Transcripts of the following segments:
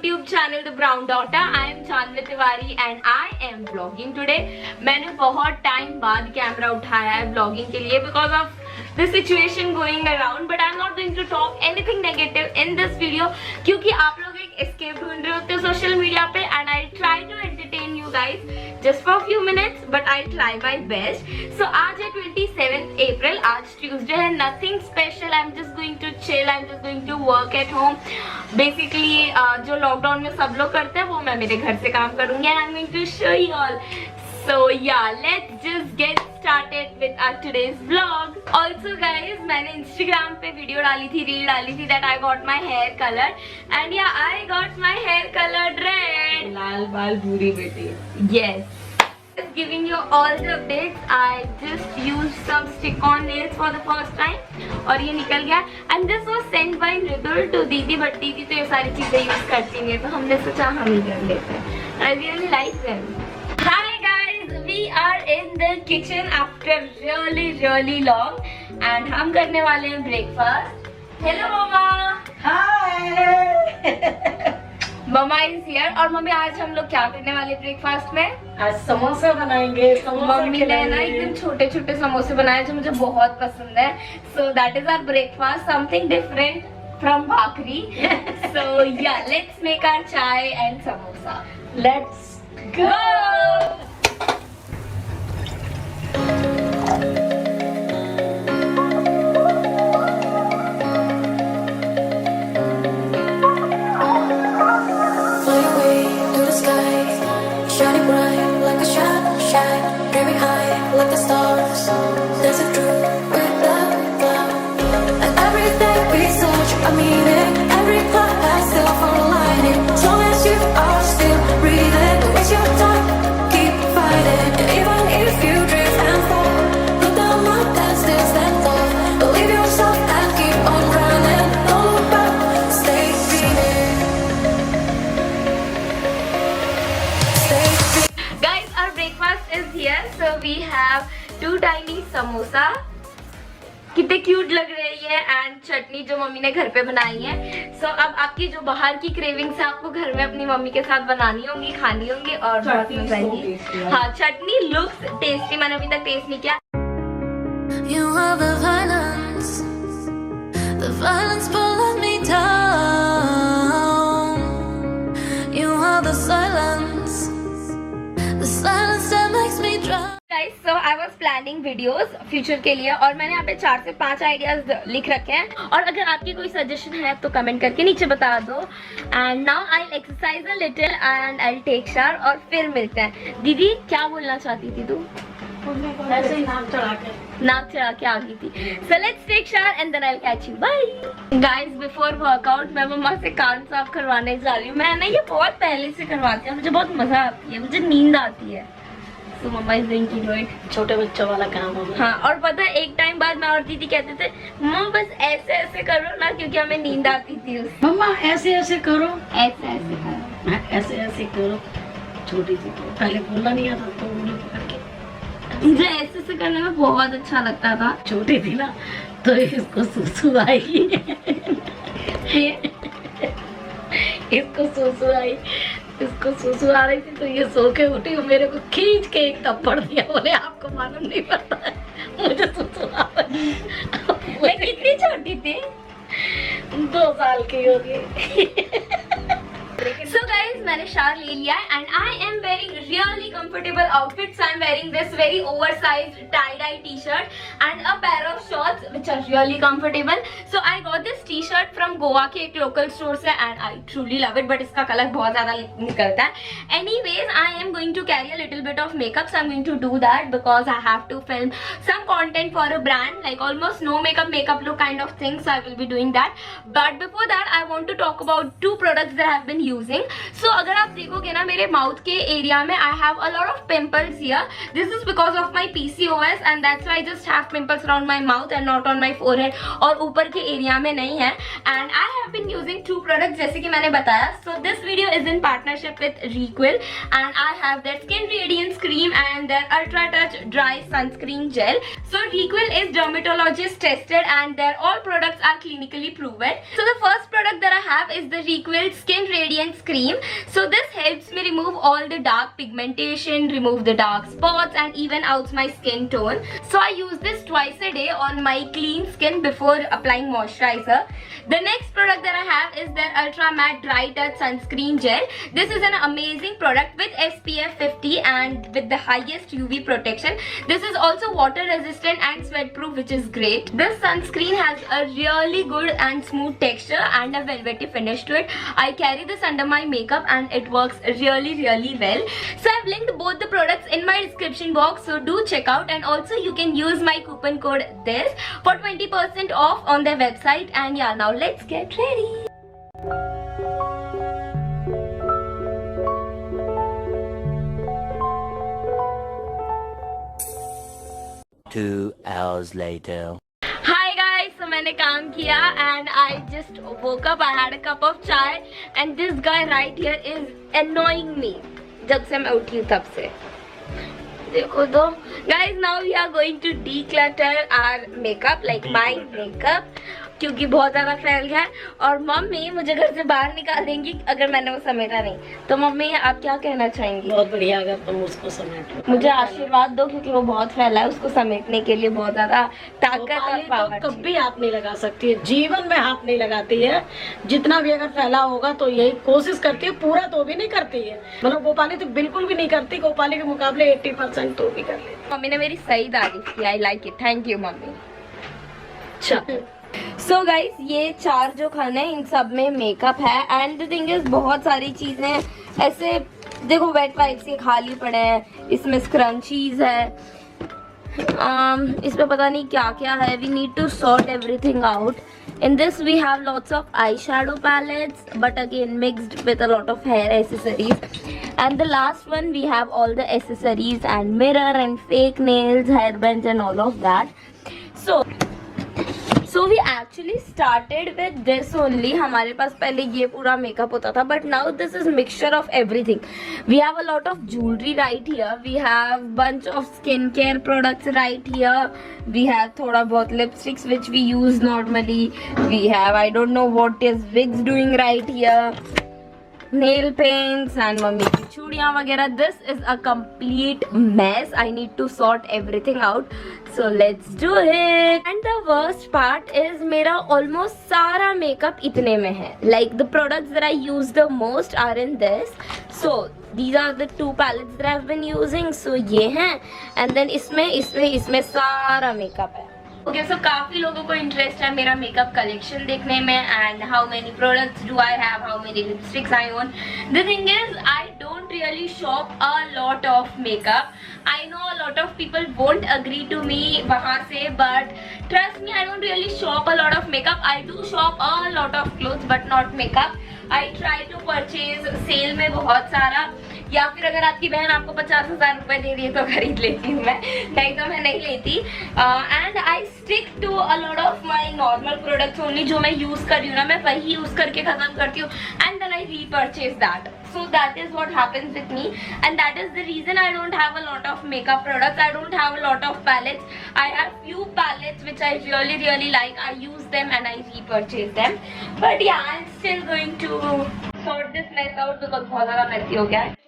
YouTube channel The Brown Daughter. I am Janvi Tiwari and I am vlogging today. मैंने बहुत time बाद camera उठाया है vlogging के लिए because of the situation going around, but I'm not going to talk anything negative in this video क्योंकि आप लोग एक escape ढूंढ रहे होते हो social media पे and I try to entertain you guys just for a few minutes, but I try my best. So आज है 27th April, आज Tuesday है, nothing special. I'm just going to chill. I'm just going to work at home. Basically जो lockdown में सब लोग करते हैं वो मैं मेरे घर से काम करूंगी and I'm going to show you all. So yeah, let's just get started with our today's vlog. Also guys, मैंने Instagram पे वीडियो डाली थी, रील डाली थी that I got my hair colored and yeah, I got my hair colored red. लाल बाल भूरी बेटी. Yes. Just giving you all the updates. I just used some stick-on nails for the first time और ये निकल गया. And this was sent by Ridul to दीदी, but दीदी तो ये सारी चीजें यूज करती नहीं है तो हमने सोचा हम ही कर लेते हैं. I really like them. Hi guys, we are in the kitchen after really long and हम करने वाले हैं breakfast. Hello mama. Hi. Mama is here और मम्मी आज हम लोग क्या करने वाले ब्रेकफास्ट में? आज समोसा बनाएंगे. मम्मी ने ना एकदम छोटे छोटे समोसे बनाए जो मुझे बहुत पसंद है. So that is our breakfast, something different from bhakri. So yeah let's make our chai and samosa. Let's go. Shining bright like a shine, dreaming high like the stars. There's a truth without cloud, and everything we search a meaning. Every cloud has silver lining. As long as you are still breathing, it's your time. Keep fighting, and even if you drift and fall, look down, look and still stand tall. Believe yourself and keep on running. Don't look back, stay dreaming. Guys, our breakfast is here. So we have 2 tiny samosa. कितने cute लग रही है and चटनी जो mummy ने घर पे बनाई है. सो अब आपकी जो बाहर की क्रेविंग्स है आपको घर में अपनी मम्मी के साथ बनानी होंगी, खानी होंगी और बहुत मजा आएगी. हाँ, चटनी लुक्स टेस्टी. मैंने अभी तक टेस्ट नहीं किया. You are the violence pulling me down. You are the silence that makes me drown. Guys, so I was planning videos future के लिए और मैंने यहाँ पे 4 से 5 आइडियाज लिख रखे हैं और अगर आपकी कोई सजेशन है तो कमेंट करके नीचे बता दो. And now I exercise a little and I take shower और फिर मिलते हैं. दीदी क्या बोलना चाहती थी तू? ऐसे ही नाक चढ़ा के आ गई थी. So let's take shower and then I'll catch you. Bye. Guys, before workout मैं मम्मा से कान साफ करवाने जा रही हूँ. मैं ना ये बहुत पहले से करवाती हूँ, मुझे बहुत मजा आती है, मुझे नींद आती है. So mamma is going to do it. छोटे बच्चों वाला काम होगा. हाँ, और पता है एक टाइम बाद मैं और दीदी कहते थे मम्मा बस ऐसे ऐसे करो ना क्योंकि हमें नींद आती थी उससे. मम्मा ऐसे ऐसे करो. ऐसे ऐसे करो. ऐसे ऐसे करो. छोटी सी तो पहले बोलना नहीं आता तो उंगली पकड़ के मुझे ऐसे ऐसे करने में बहुत अच्छा लगता था. छोटी थी ना तो इसको सुसु आई. इसको सुसु आई. इसको सुसु आ रही थी तो ये सो के उठी और मेरे को खींच के एक थप्पड़ दिया. बोले आपको मालूम नहीं पड़ता है मुझे सुसु आ रही. मैं कितनी छोटी थी? 2 साल की होगी. So guys, मैंने शावर ले लिया है and I am wearing really comfortable outfits. I'm wearing this very oversized tie-dye t-shirt and a pair of shorts which are really comfortable. So I got this t-shirt from Goa के एक local store से and I truly love it, but इसका colour बहुत ज़्यादा निकलता है. Anyways, I am going to carry a little bit of makeup, so I'm going to do that because I have to film some content for a brand, like almost no makeup look kind of thing. So I will be doing that. But before that, I want to talk about 2 products that I have been using. So अगर आप देखोगे ना मेरे mouth के area में I have a lot of pimples here. This is because of my PCOS and that's why I just have pimples around my mouth and not on my forehead. और ऊपर के एरिया में नहीं है. And I have been using 2 products जैसे कि मैंने बताया. So this video is in partnership with Requil and I have their Skin Radiance Cream and their Ultra Touch Dry Sunscreen Gel. So Requil is dermatologist tested and their all products are clinically proven. So the first product that I have is the Requil Skin Radiance radiance cream. So this helps me remove all the dark pigmentation, remove the dark spots and even out my skin tone. So I use this twice a day on my clean skin before applying moisturizer. The next product that I have is their Ultra Matte Dry Touch Sunscreen Gel. This is an amazing product with SPF 50 and with the highest UV protection. This is also water resistant and sweat proof, which is great. This sunscreen has a really good and smooth texture and a velvety finish to it. I carry this under my makeup and it works really well. So I've linked both the products in my description box, so do check out, and also you can use my coupon code THIS for 20% off on their website. And yeah, now let's get ready. Two hours later. Hi guys, so मैंने काम किया and I just woke up. I had a cup of chai and this guy right here is annoying me. जब से मैं उठी हूँ तब से देखो तो guys, now we are going to declutter our makeup, like my makeup, क्योंकि बहुत ज़्यादा फैल गया है और मम्मी मुझे घर से बाहर निकाल देंगी अगर मैंने वो समेटा नहीं। तो मम्मी आप क्या कहना चाहेंगी? बहुत बढ़िया अगर तुम उसको समेटो। मुझे आशीर्वाद दो क्योंकि वो बहुत फैला है, उसको समेटने के लिए बहुत ज़्यादा ताकत और पावर। तो कभी हाथ नहीं लगा सकती है, जीवन में हाथ नहीं लगाती है। जितना भी अगर फैला होगा तो यही कोशिश करती है, पूरा तो भी नहीं करती है। मतलब गोपाली तो बिल्कुल भी नहीं करती, गोपाली के मुकाबले 80% तो भी कर लेती। मम्मी ने मेरी सही तारीफ की, I like it, thank you mummy. अच्छा सो गाइस, ये 4 जो खाने हैं इन सब में मेकअप है एंड द थिंग इज बहुत सारी चीजें ऐसे देखो, वेट वाइप्स ये खाली पड़े हैं, इसमें स्क्रंचीज है, इसमें पता नहीं क्या क्या है। We need to sort everything out. In this we have lots of eyeshadow palettes, but again mixed with a lot of hair accessories. And the last one we have all the accessories and mirror and fake nails, hairbands and all of that. So we actually started with this only. हमारे पास पहले ये पूरा makeup होता था, but now this is mixture of everything. We have a lot of jewelry right here. We have bunch of skincare products right here. We have थोड़ा बहुत lipsticks which we use normally. We have I don't know what is wigs doing right here. Nail paints and mummy की चूड़ियाँ वगैरह. This is a complete mess. I need to sort everything out. So let's do it. And the worst part is मेरा almost सारा makeup इतने में है. Like the products that I use the most are in this. So these are the 2 palettes that I've been using. So ये हैं and then इसमें सारा makeup है. ओके, सो काफी लोगों को इंटरेस्ट है मेरा मेकअप कलेक्शन देखने में and how many products do I have, how many lipsticks I own. The thing is I don't really shop a lot of makeup. I know a lot of people won't agree to me वहाँ से, but trust me I don't really shop a lot of makeup. I do shop a lot of clothes but not makeup. I try to purchase sale में बहुत सारा, या फिर अगर आपकी बहन आपको 50,000 रुपए दे रही है तो खरीद लेती हूँ मैं, नहीं तो मैं नहीं लेती. And I stick to a lot of my normal products only. जो मैं यूज कर रही हूँ ना, मैं वही यूज करके खत्म करती हूँ and then I repurchase that. So that is what happens with me, and that is the reason I don't have a lot of makeup products. I don't have a lot of palettes. I have few palettes which I really like. I use them and I repurchase them. But yeah, I'm still going to sort this mess out because बहुत ज़्यादा messy हो गया है.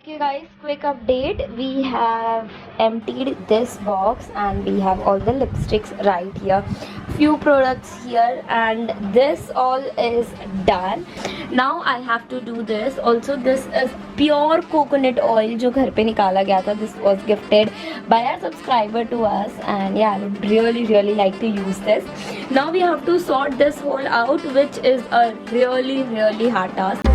Okay guys, quick update. We have emptied this box and we have all the lipsticks right here, few products here, and this all is done. Now I have to do this. Also this is pure coconut oil जो घर पे निकाला गया था. This was gifted by our subscriber to us, and yeah, I would really like to use this. Now we have to sort this whole out, which is a really hard task.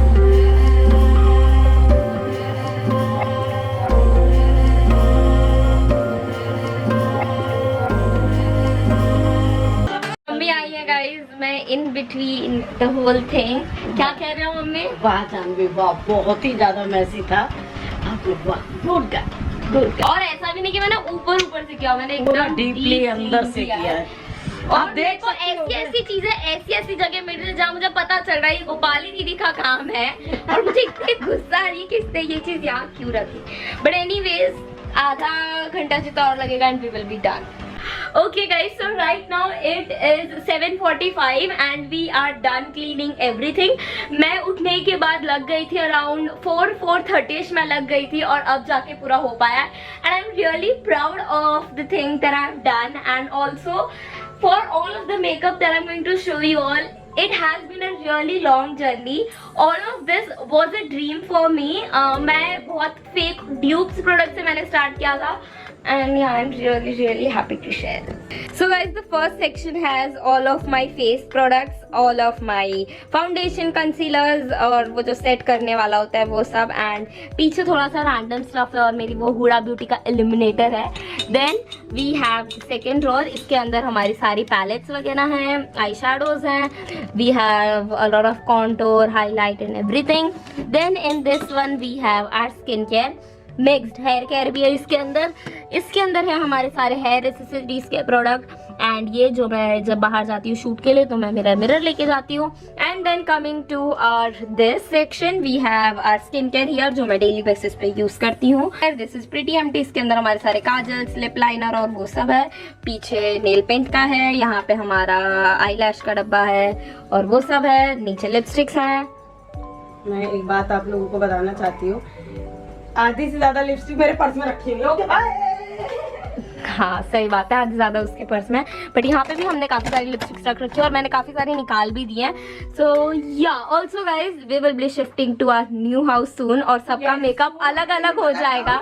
Guys, मैं in between the whole thing क्या कह रहे हो mummy? वाह जानवी वाह, बहुत ही ज्यादा मैसी था। आप लोग वाह, गुड गुड। और ऐसा भी नहीं कि मैंने ऊपर से किया, मैंने एकदम डीपली अंदर से किया है। और देखो ऐसी चीजें, ऐसी जगह मिल रही है जहाँ मुझे पता चल रहा है ये गोपाली दीदी का काम है, और मुझे इतनी गुस्सा आ रही है कि इसने ये चीज यहाँ क्यों रखी। बट एनीवेज, आधा घंटा जितना और लगेगा and we will be done. Okay guys, so right now it is 7:45 and we are done cleaning everything. मैं उठने के बाद लग गई थी अराउंड 4:30 में लग गई थी, और अब जाके पूरा हो पाया। And I'm really proud of the thing that I've done, and also for all of the makeup that I'm going to show you all. It has been a really long journey. All of this was a dream for me. मैं बहुत fake dupes product से मैंने start किया था, and yeah, I'm really happy to share. So guys, the first section has all of my face products, all of my foundation, concealers और वो जो set करने वाला होता है वो सब, एंड पीछे थोड़ा सा रैंडम स्टफ है और मेरी वो हुडा ब्यूटी का इल्यूमिनेटर है। Then we have second drawer, इसके अंदर हमारी सारी पैलेट्स वगैरह हैं, आई शेडोज हैं, we have a lot of contour, highlight and everything. Then in this one we have our skin care, mixed hair care भी है इसके अंदर। इसके अंदर है हमारे सारे हेयर एक्सेसरीज के प्रोडक्ट, एंड ये जो मैं जब बाहर जाती हूँ शूट के लिए तो मैं मिरर लेके जाती हूँ। And then coming to our this section we have our skin care here, जो मैं डेली बेसिस पे यूज करती हूँ। दिस इज प्रीटी एम्प्टी, इसके अंदर हमारे सारे काजल्स, लिप लाइनर और वो सब है। पीछे नेल पेंट का है, यहाँ पे हमारा आईलैश का डब्बा है और वो सब है। नीचे लिपस्टिक्स हैं। मैं एक बात आप लोगों को बताना चाहती हूँ, आधी से ज्यादा लिपस्टिक मेरे पर्स में रखी हुई है। ओके हाँ सही बात है, आधी ज्यादा उसके पर्स में, बट यहाँ पे भी हमने काफी सारी लिपस्टिक्स रख रखी है और मैंने काफी सारी निकाल भी दी हैं। So yeah also guys we will be shifting to our new house soon, और सबका मेकअप अलग अलग हो जाएगा।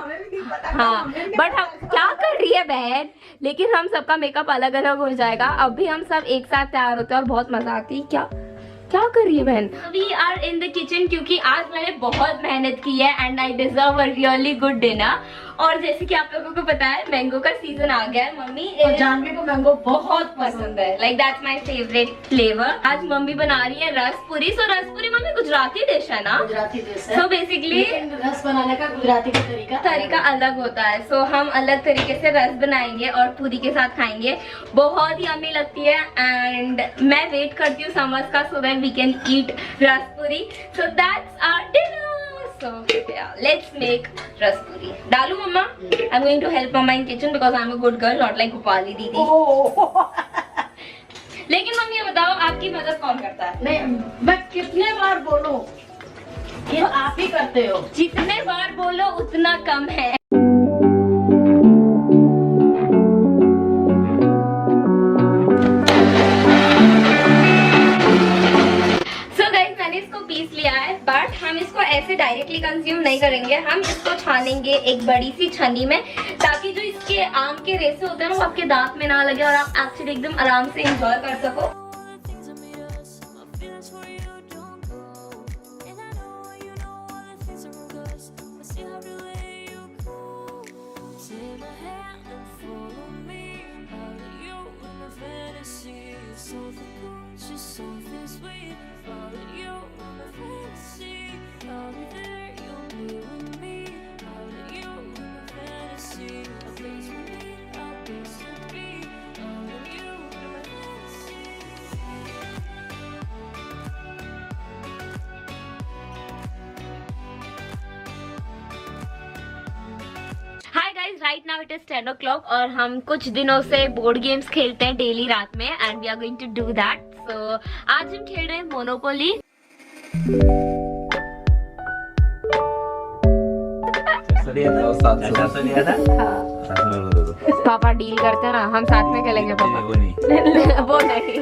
हाँ बट हम क्या कर रही है बहन, लेकिन हम सबका मेकअप अलग अलग हो जाएगा। अभी हम सब एक साथ तैयार होते हैं और बहुत मजा आती है। क्या कर रही है बहन? We are in the kitchen, क्योंकि आज मैंने बहुत मेहनत की है and I deserve a really good dinner. और जैसे कि आप लोगों को पता है मैंगो का सीजन आ गया है, मम्मी और जानवी को मैंगो बहुत पसंद है, like that's my favourite flavour. आज मम्मी बना रही है रसपुरी। सो रसपुरी मम्मी गुजराती डिश है ना? गुजराती डिश है। सो बेसिकली रस बनाने का गुजराती का तरीका अलग होता है। सो हम अलग तरीके से रस बनाएंगे और पूरी के साथ खाएंगे, बहुत ही यम्मी लगती है। एंड मैं वेट करती हूँ समर्स का, so that we can eat raspuri. So that's our dinner. So yeah, let's make raspuri. Dalu mama, I'm going to help mama in kitchen because I'm a good girl, not like Gopali दीदी। लेकिन mummy ये बताओ आपकी मदद कौन करता है? नहीं, मैं कितने बार बोलूं, ये आप ही करते हो। जितने बार बोलो उतना कम है। इसको पीस लिया है, बट हम इसको ऐसे डायरेक्टली कंज्यूम नहीं करेंगे। हम इसको छानेंगे एक बड़ी सी छन्नी में, ताकि जो इसके आम के रेसे होते हैं ना वो आपके दांत में ना लगे और आप एक्चुअली एकदम आराम से एंजॉय कर सको। Right now it is 10 o'clock और हम कुछ दिनों से बोर्ड गेम्स खेलते हैं डेली रात में, and we are going to do that. So आज हम खेल रहे हैं मोनोपोली। पापा डील करते हैं ना, हम साथ में खेलेंगे। पापा वो नहीं